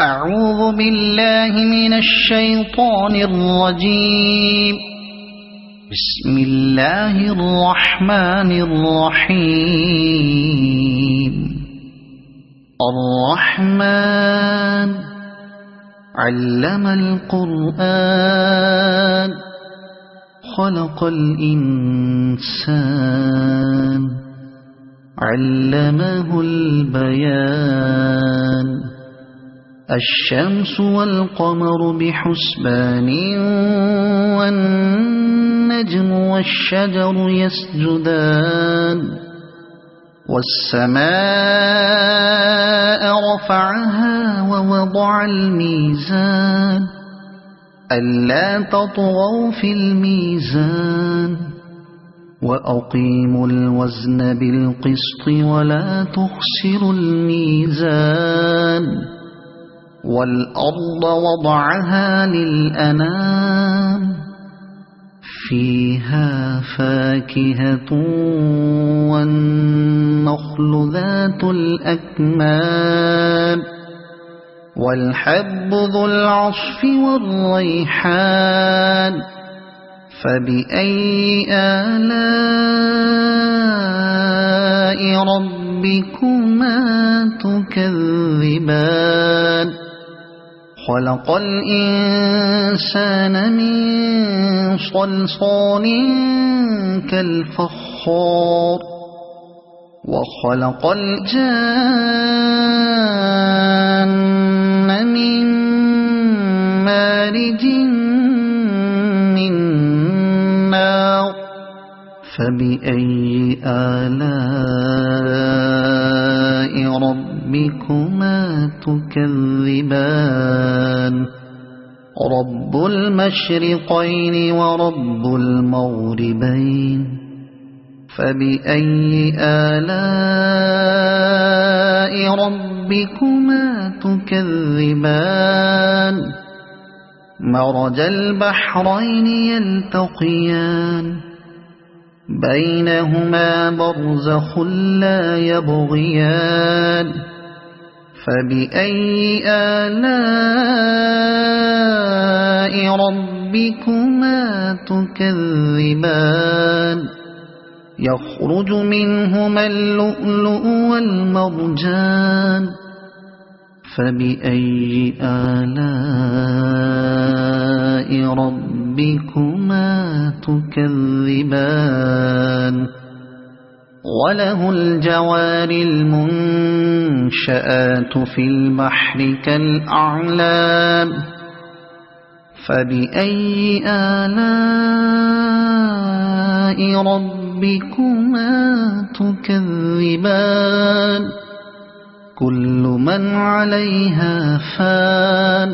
أعوذ بالله من الشيطان الرجيم. بسم الله الرحمن الرحيم. الرحمن علم القرآن خلق الإنسان علمه البيان. الشمس والقمر بحسبان والنجم والشجر يسجدان. والسماء رفعها ووضع الميزان ألا تطغوا في الميزان وأقيموا الوزن بالقسط ولا تخسروا الميزان. والأرض وضعها للأنام فيها فاكهة والنخل ذات الأكمام والحب ذو العصف والريحان. فبأي آلاء ربكما تكذبان. خلق الإنسان من صلصال كالفخار وخلق الجان من مارج من نار. فبأي آلاء ربكما تكذبان. رب المشرقين ورب المغربين. فبأي آلاء ربكما تكذبان. مرج البحرين يلتقيان بينهما برزخ لا يبغيان. فبأي آلاء ربكما تكذبان. يخرج منهما اللؤلؤ والمرجان. فبأي آلاء ربكما تكذبان. وله الجوار المنشآت في البحر كالأعلام. فبأي آلاء ربكما تكذبان. كل من عليها فان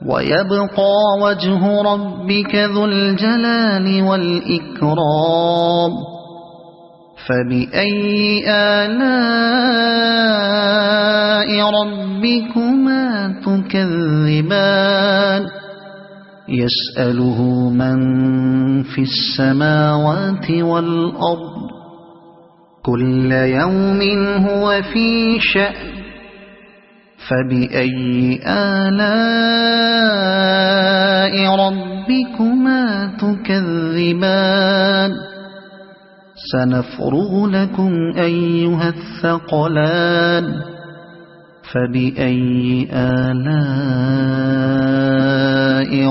ويبقى وجه ربك ذو الجلال والإكرام. فبأي آلاء ربكما تكذبان. يسأله من في السماوات والأرض كل يوم هو في شأن. فبأي آلاء ربكما تكذبان. سنفرغ لكم أيها الثقلان. فبأي آلاء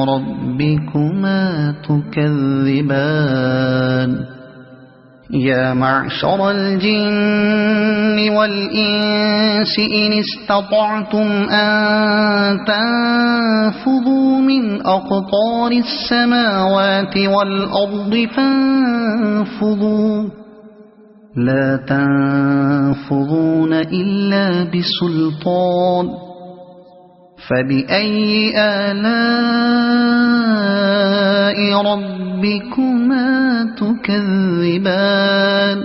ربكما تكذبان. يا معشر الجن والإنس إن استطعتم أن تنفذوا من أقطار السماوات والأرض فانفذوا لا تنفذون إلا بسلطان. فبأي آلاء ربكما تكذبان.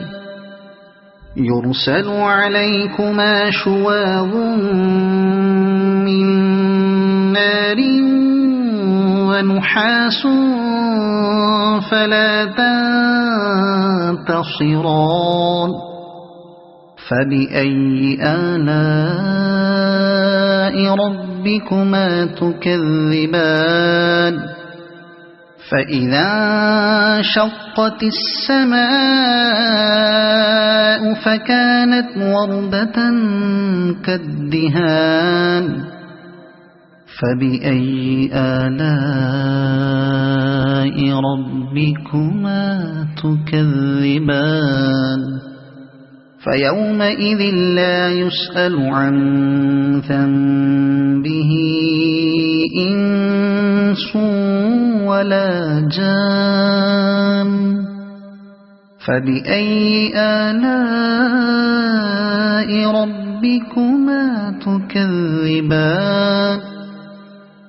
يرسل عليكما شواظ من نار ونحاس فلا تنتصران. فبأي آلاء ربكما تكذبان فإذا انشقت السماء فكانت وردة كالدهان فبأي آلاء ربكما تكذبان فيومئذ لا يسأل عن ذنبه إنس ولا جان فبأي آلاء ربكما تكذبان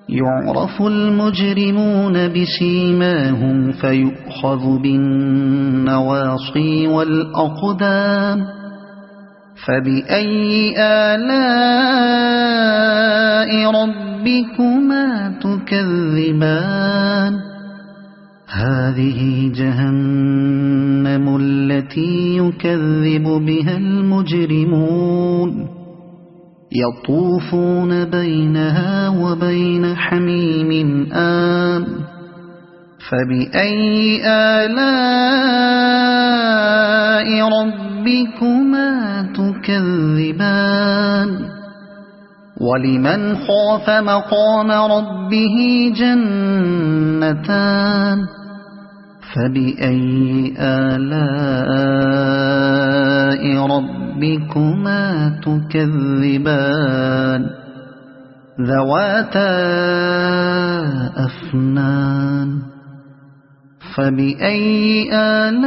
يعرف المجرمون بسيماهم فيؤخذ بالنواصي والأقدام فبأي آلاء ربكما تكذبان هذه جهنم التي يكذب بها المجرمون يطوفون بينها وبين حميم آن فبأي آلاء ربكما تكذبان ولمن خاف مقام ربه جنتان فبأي آلاء ربكما تكذبان ذواتا أفنان فبأي آلاء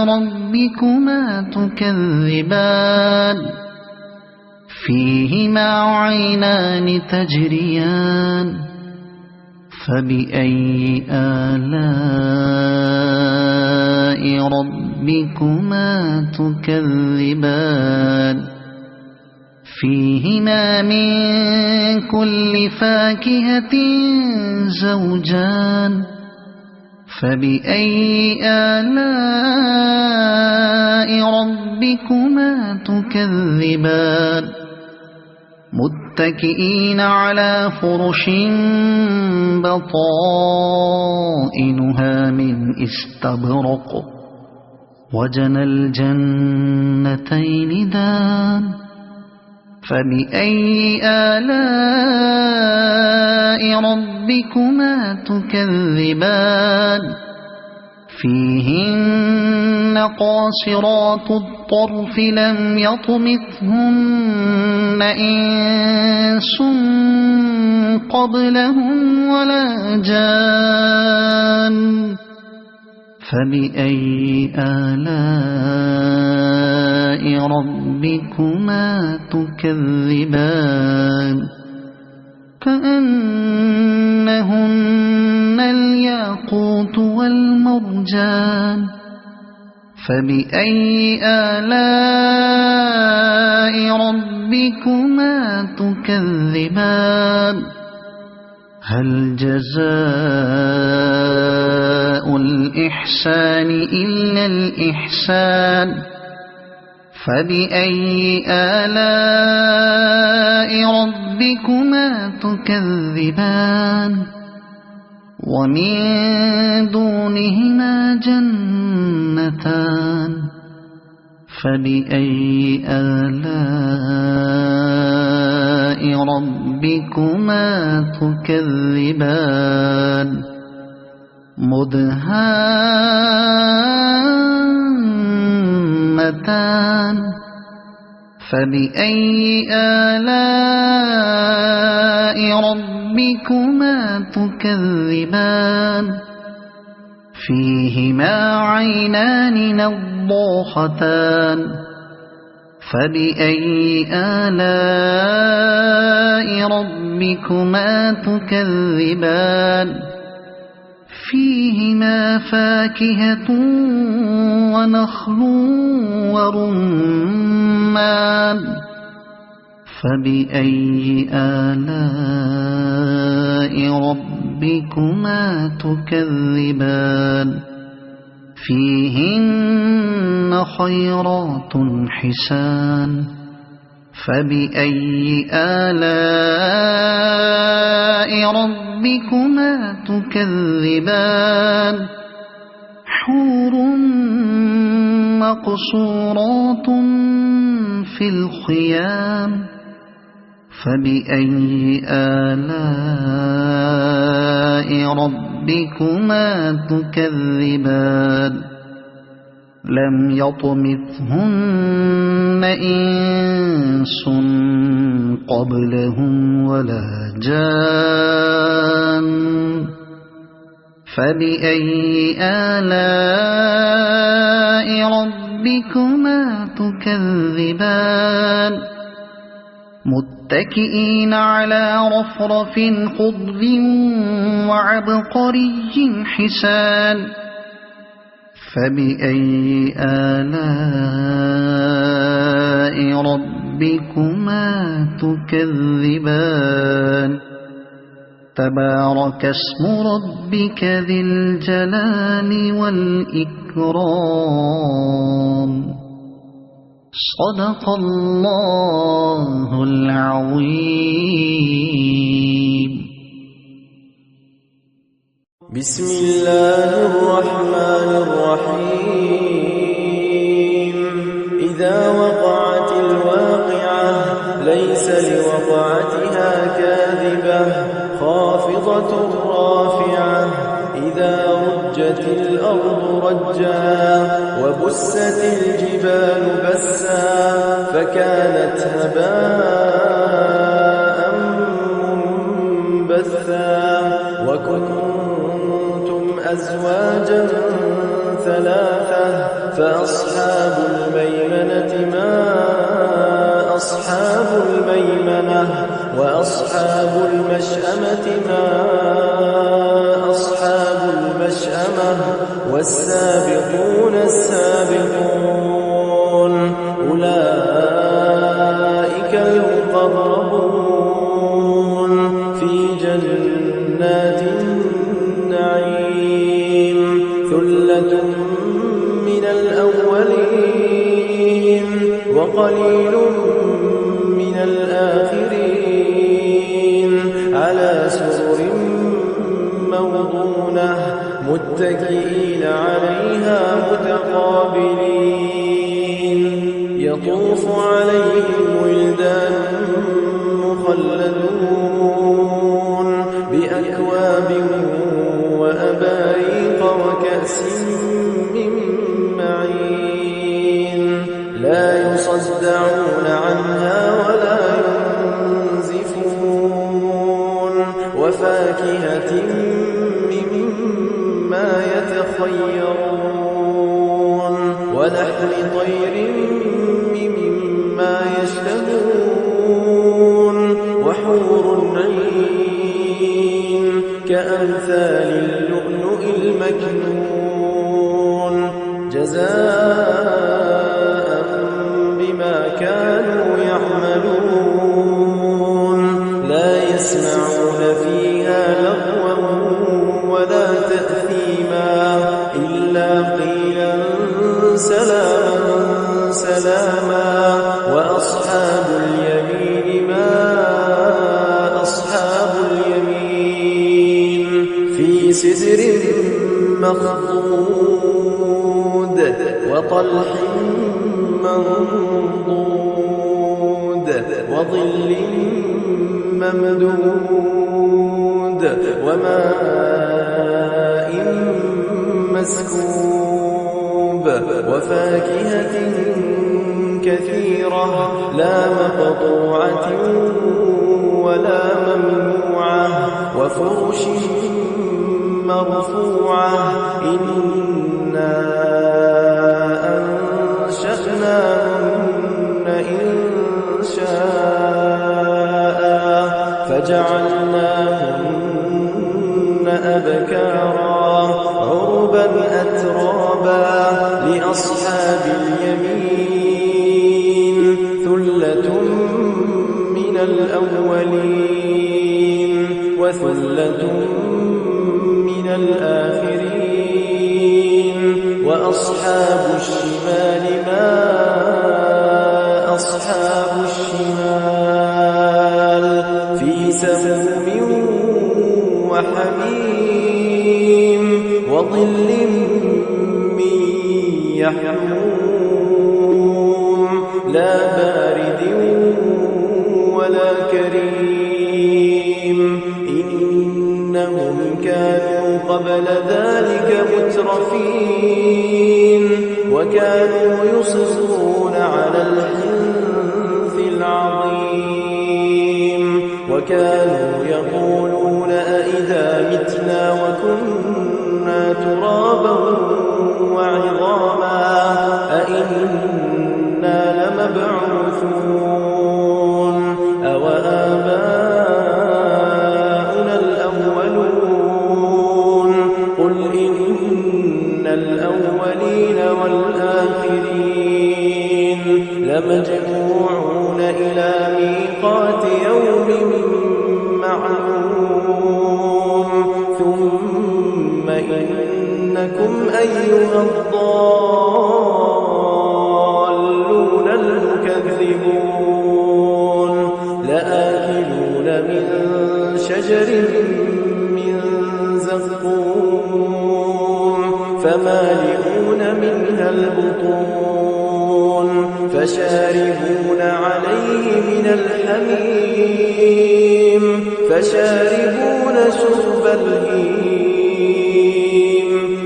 ربكما تكذبان فيهما عينان تجريان فبأي آلاء ربكما تكذبان فيهما من كل فاكهة زوجان فبأي آلاء ربكما تكذبان متكئين على فرش بطائنها من استبرق وجنى الجنتين دان فبأي آلاء ربكما تكذبان فيهن قاصرات الطرف لم يطمثهن إنس قبلهم ولا جان فبأي آلاء ربكما تكذبان كأنهن الياقوت والمرجان فبأي آلاء ربكما تكذبان هل جزاء الإحسان إلا الإحسان فبأي آلاء ربكما تكذبان ومن دونهما جنتان فبأي آلاء ربكما تكذبان مدهامتان فبأي آلاء ربكما تكذبان فيهما عينان نضاختان فبأي آلاء ربكما تكذبان فيهما فاكهة ونخل ورمان فبأي آلاء ربكما تكذبان فيهن خيرات حسان فبأي آلاء ربكما تكذبان حور مقصورات في الخيام فبأي آلاء ربكما تكذبان لم يطمثهن إنس قبلهم ولا جان فبأي آلاء ربكما تكذبان متكئين على رفرف خضر وعبقري حسان فبأي آلاء ربكما تكذبان تبارك اسم ربك ذي الجلال والإكرام صدق الله العظيم. بسم الله الرحمن الرحيم إذا وقعت الواقعة ليس لوقعتها كاذبة خافضة رافعة إذا رجت الأرض رجا وبست الجبال بسا فكانت هباء منبثا وكنتم أزواجا ثلاثة فأصحاب الميمنة ما أصحاب الميمنة وأصحاب المشأمة ما أصحاب المشأمة والسابقون السابقون أولئك المقربون في جنات النعيم ثلة من الأولين وقليل من الآخرين على سرر موضونة متكئين عليها متقابلين يطوف عليهم ولدان مخلدون بأكواب وأباريق وكأس من معين لا يصدعون عنها ولا ينزفون وفاكهة مما يتخيرون ولحم طير مما يشتهون وحور عين كأمثال اللؤلؤ المكنون جزاء بما كانوا يعملون لا يسمعون فيها لغوا ولا تأثيما إلا قيلا سلاما سلاما وأصحاب اليمين ما أصحاب اليمين في سدر مخضود وطلح منضود وظل ممدود وماء مسكوب وفاكهة كثيرة لا مقطوعة ولا ممنوعة وفرش مرفوعة إنا أنشأناهن إنشاء فجعلناهن أبكارا عربا أترابا لأصحاب اليمين ثلة من الأولين وثلة من الآخرين وأصحاب الشمال ما أصحاب الشمال في سموم وحميم وظل من يحموم لا بارد ولا كريم إنهم كانوا قبل ذلك مترفين وكانوا يصرون على الحنث العظيم وكانوا يقولون أئذا متنا وكنا ترابا وعظاما أئنا لمبعوثون أوآباؤنا الأولون قل إن الأولين والآخرين لمجموعون إلى ميقات يوم معلوم ثم إنكم أيها الضالون المكذبون لآكلون من شجر من زقوم فمالئون منها البطون فشاربون عليه من الحميم فشاربون شرب الهيم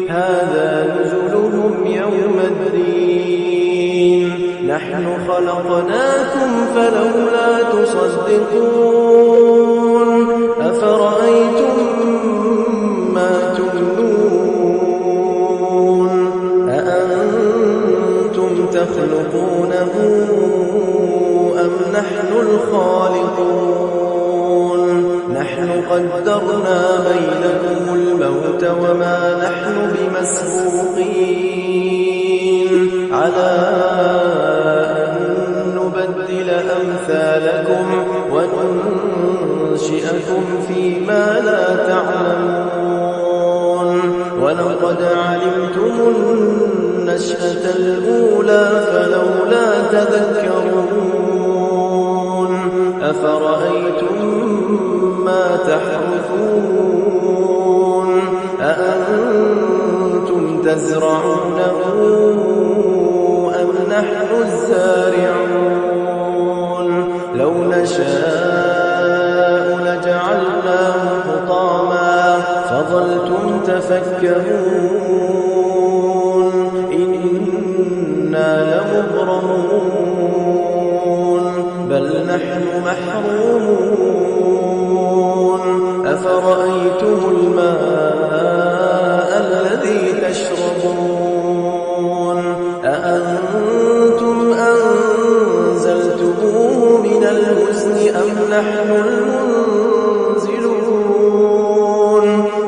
هذا نزلهم يوم الدين نحن خلقناكم فلولا تصدقون أفرأيتم ما تمنون أأنتم تخلقونه أم نحن الخالقون نحن قدرنا بينكم الموت وما نحن بمسبوقين على أن نبدل أمثالكم وننشئكم فيما لا تعلمون ولقد علمتم النشأة الأولى فلولا تذكرون أفرأيتم ما تحرثون أأنتم تزرعونه أم نحن الزارعون لو نشاء لجعلناه حطاما فظلتم تفكرون إنا لمغرمون بل نحن محرومون أفرأيتم الماء الذي تشربون أأنتم أنزلتموه من المزن أم نحن المنزلون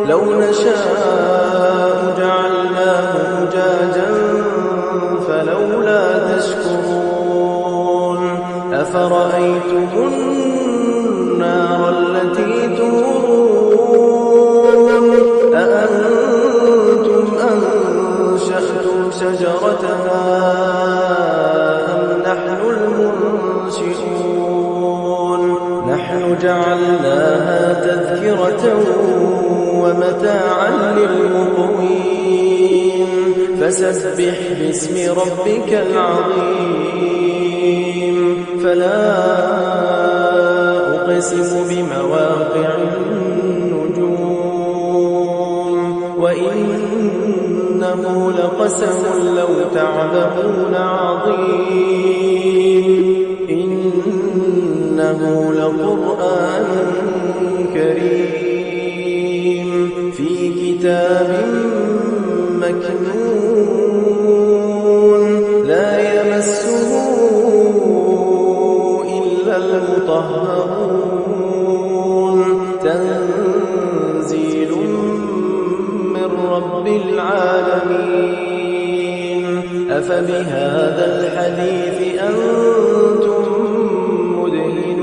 لو نشاء جعلناه أجاجا فلولا تشكرون أفرأيتم النار التي تورون أأنتم أنشأتم شجرتها أم نحن المنشئون نحن جعلناها تذكرة ومتاعا للمقوين فسبح باسم ربك العظيم فلا أقسم بمواقع النجوم وإنه لقسم لو تعلمون عظيم إنه لقرآن كريم في كتاب مكنون لا يمسه إلا المطهرون تنزيل من رب العالمين أفبهذا الحديث أنتم مدهنون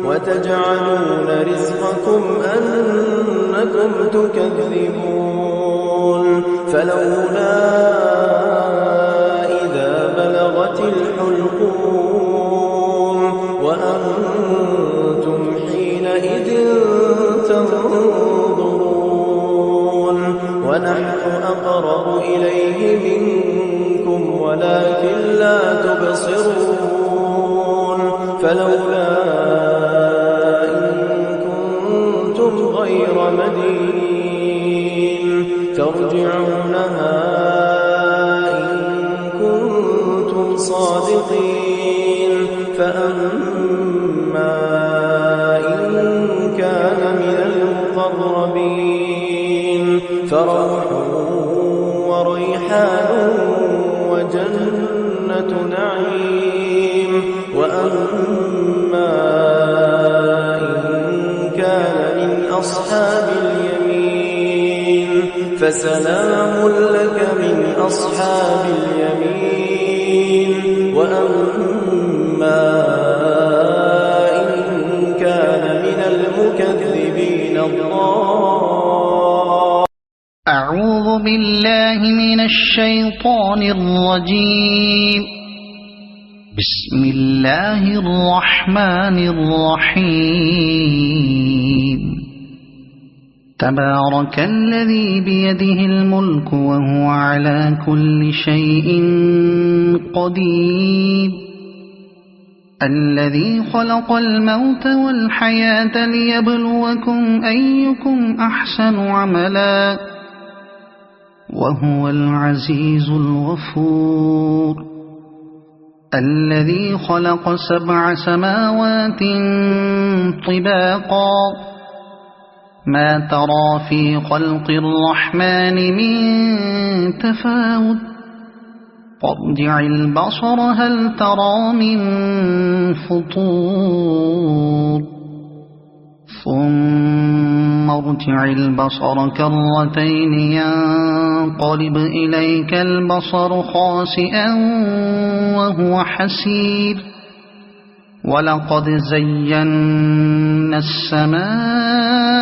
وتجعلون رزقكم أنكم تكذبون فلولا إذا بلغت الحلقوم وأنتم حينئذ تنظرون ونحن أقرب إليه منكم ولكن لا تبصرون فلولا إن كنتم غير مدينين ترجعونها إن كنتم صادقين فأما إن كان من المقربين فروح وريحان وجنة نعيم وأما إن كان من أصحاب اليمين فسلام لك من أصحاب اليمين وأما إن كان من المكذبين أعوذ بالله من الشيطان الرجيم. بسم الله الرحمن الرحيم. تبارك الذي بيده الملك وهو على كل شيء قدير. الذي خلق الموت والحياة ليبلوكم أيكم أحسن عملا وهو العزيز الغفور. الذي خلق 7 سماوات طباقا ما ترى في خلق الرحمن من تفاوت فارجع البصر هل ترى من فطور ثم ارجع البصر كرتين ينقلب إليك البصر خاسئا وهو حسير. ولقد زينا السماء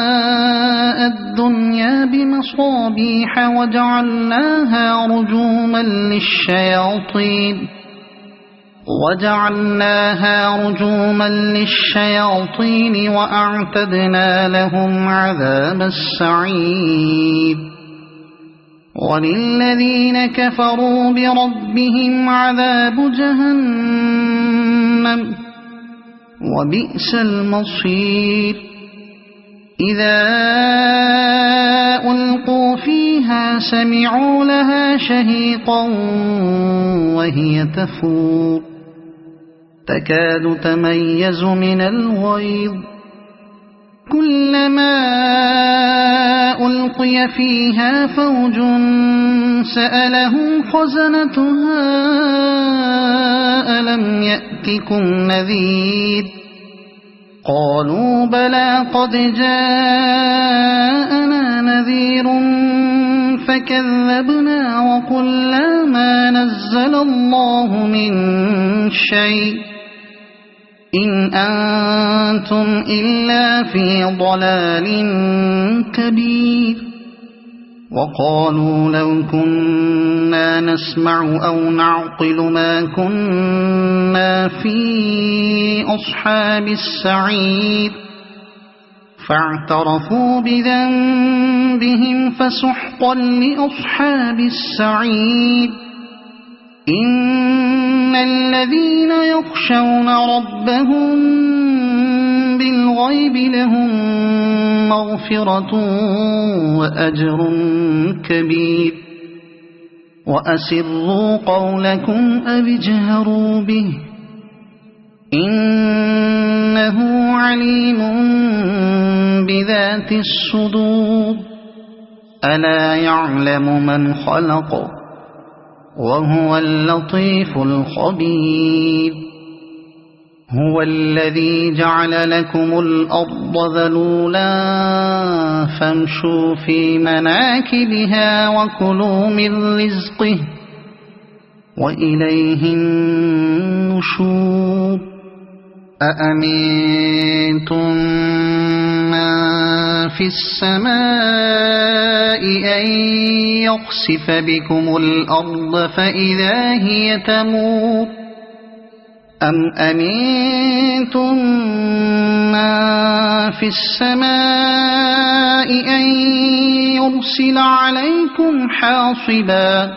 الدنيا بمصابيح وجعلناها رجوما للشياطين وأعتدنا لهم عذاب السعير. وللذين كفروا بربهم عذاب جهنم وبئس المصير. إذا ألقوا فيها سمعوا لها شهيقا وهي تفور تكاد تميز من الغيظ كلما ألقي فيها فوج سألهم خزنتها ألم يأتكم نذير قالوا بلى قد جاءنا نذير فكذبنا وقلنا ما نزل الله من شيء إن أنتم إلا في ضلال كبير. وقالوا لو كنا نسمع أو نعقل ما كنا في أصحاب السعير فاعترفوا بذنبهم فسحقا لأصحاب السعير. إن الذين يخشون ربهم بالغيب لهم مغفرة وأجر كبير. وأسروا قولكم أو اجهروا به إنه عليم بذات الصدور. ألا يعلم من خلق وهو اللطيف الخبير. هو الذي جعل لكم الأرض ذلولا فامشوا في مناكبها وكلوا من رزقه وإليه النشور. أأمنتم من في السماء أن يخسف بكم الأرض فإذا هي تمور أم أمنتم من في السماء أن يرسل عليكم حاصبا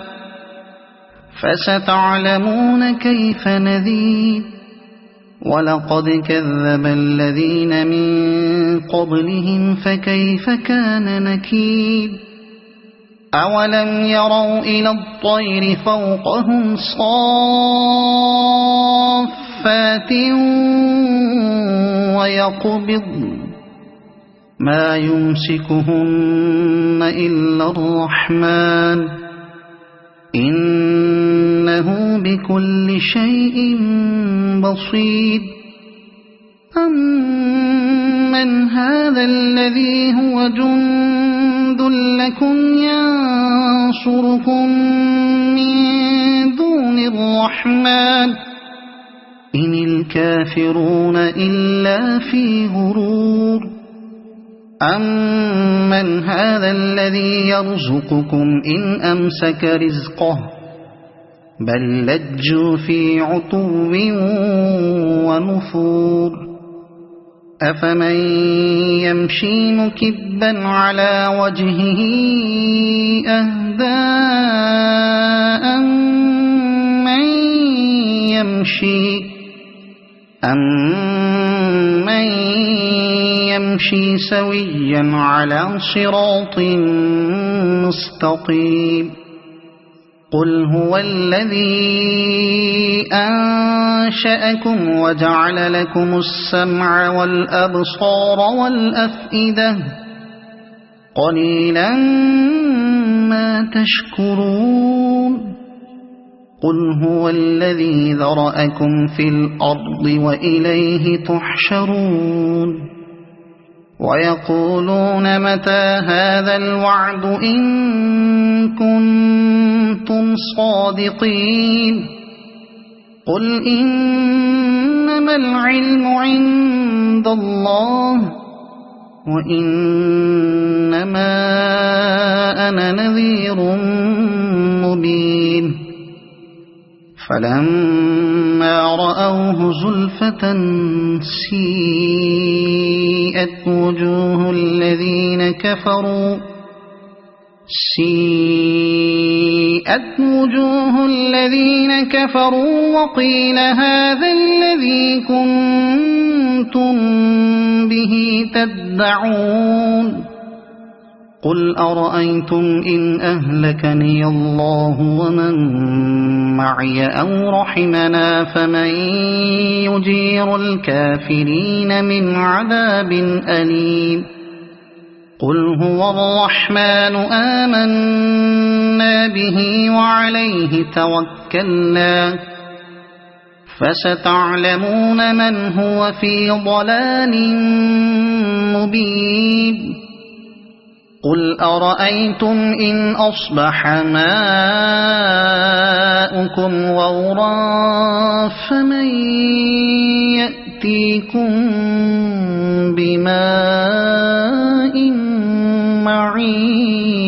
فستعلمون كيف نذير ولقد كذب الذين من قبلهم فكيف كان نكير أولم يروا إلى الطير فوقهم صافات ويقبضن ما يمسكهن إلا الرحمن إنه بكل شيء بصير أمن هذا الذي هو جند لكم ينصركم من دون الرحمن إن الكافرون إلا في غرور أمن هذا الذي يرزقكم إن أمسك رزقه بل لجوا في عتو ونفور أفمن يمشي مكبا على وجهه أهدى أمن يمشي سويا على صراط مستقيم قل هو الذي أنشأكم وجعل لكم السمع والأبصار والأفئدة قليلا ما تشكرون قل هو الذي ذرأكم في الأرض وإليه تحشرون ويقولون متى هذا الوعد إن كنتم صادقين قل إنما العلم عند الله وإنما أنا نذير مبين فلما رأوه زلفة سيئت وجوه الذين كفروا وقيل هذا الذي كنتم به تدعون قل أرأيتم إن أهلكني الله ومن معي أو رحمنا فمن يجير الكافرين من عذاب أليم قل هو الرحمن آمنا به وعليه توكلنا فستعلمون من هو في ضلال مبين قل أرأيتم إن أصبح ماؤكم غورا فمن يأتيكم بماء معين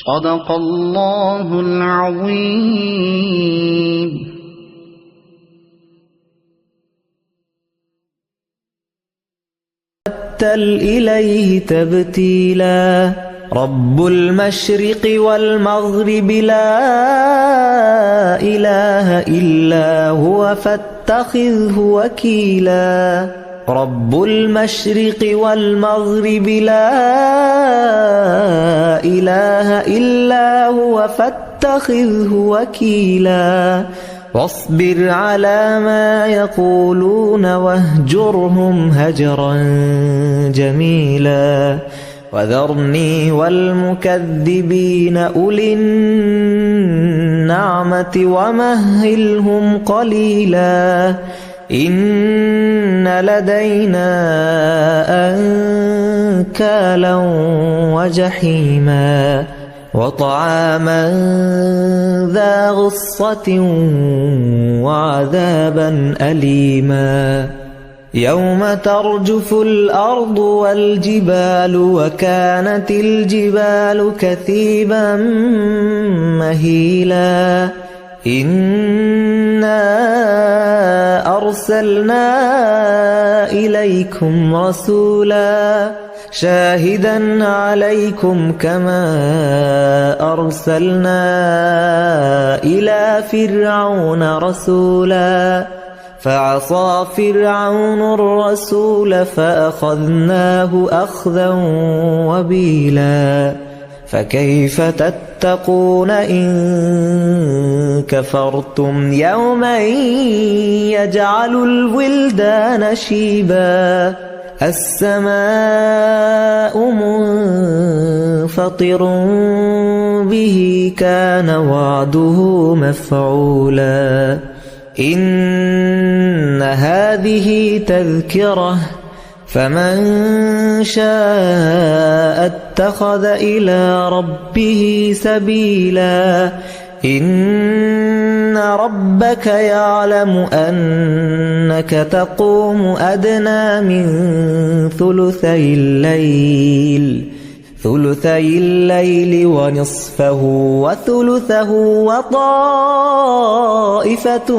صدق الله العظيم إليه تبتيلا رب المشرق والمغرب لا إله إلا هو فاتخذه وكيلا رب المشرق والمغرب لا إله إلا هو فاتخذه وكيلا واصبر على ما يقولون واهجرهم هجرا جميلا وذرني والمكذبين أولي النعمة ومهلهم قليلا إن لدينا أنكالا وجحيما وطعاما ذا غصة وعذابا أليما يوم ترجف الأرض والجبال وكانت الجبال كثيبا مهيلا إنا أرسلنا إليكم رسولا شاهدا عليكم كما أرسلنا إلى فرعون رسولا فعصى فرعون الرسول فأخذناه أخذا وبيلا فكيف تتقون إن كفرتم يوما يجعل الولدان شيبا السماء منفطر به كان وعده مفعولا إن هذه تذكرة فمن شاء اتخذ إلى ربه سبيلا إن ربك يعلم أنك تقوم أدنى من ثلثي الليل ونصفه وثلثه وطائفة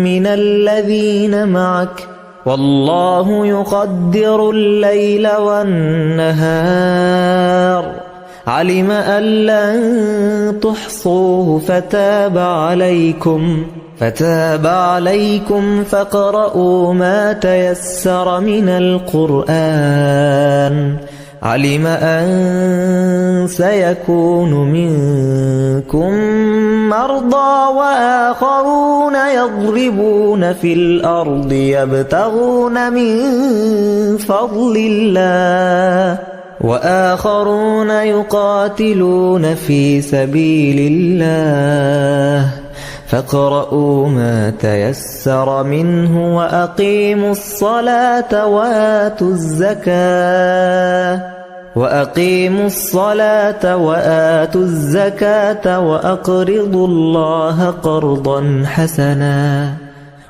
من الذين معك والله يقدر الليل والنهار علم أن لن تحصوه فتاب عليكم فاقرؤوا ما تيسر من القرآن علم أن سيكون منكم مرضى وآخرون يضربون في الأرض يبتغون من فضل الله وآخرون يقاتلون في سبيل الله فاقرؤوا ما تيسر منه وأقيموا الصلاة وآتوا الزكاة وأقرضوا الله قرضا حسنا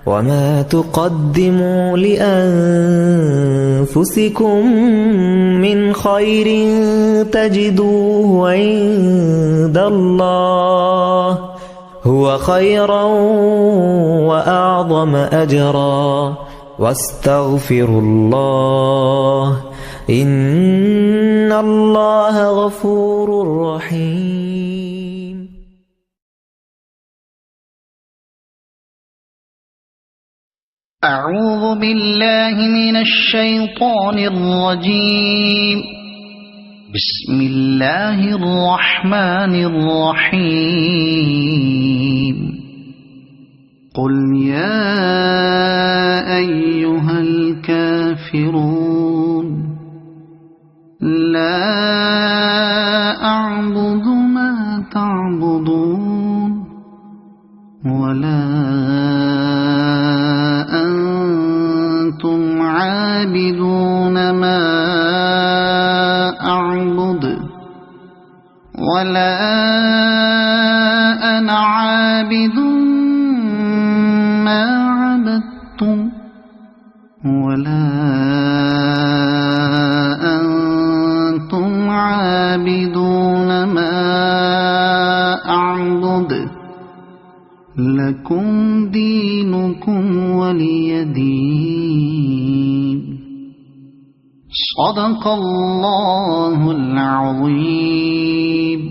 وما تقدموا لأنفسكم من خير تجدوه عند الله هو خيرا وأعظم أجرا واستغفروا الله إن الله غفور رحيم. أعوذ بالله من الشيطان الرجيم. بسم الله الرحمن الرحيم. قل يا أيها الكافرون لا أعبد ما تعبدون ولا أنتم عابدون ما أعبد ولا أنا عابد ما عبدتم ولا أنتم عابدون ما أعبد لكم دينكم ولي دين. صدق الله العظيم.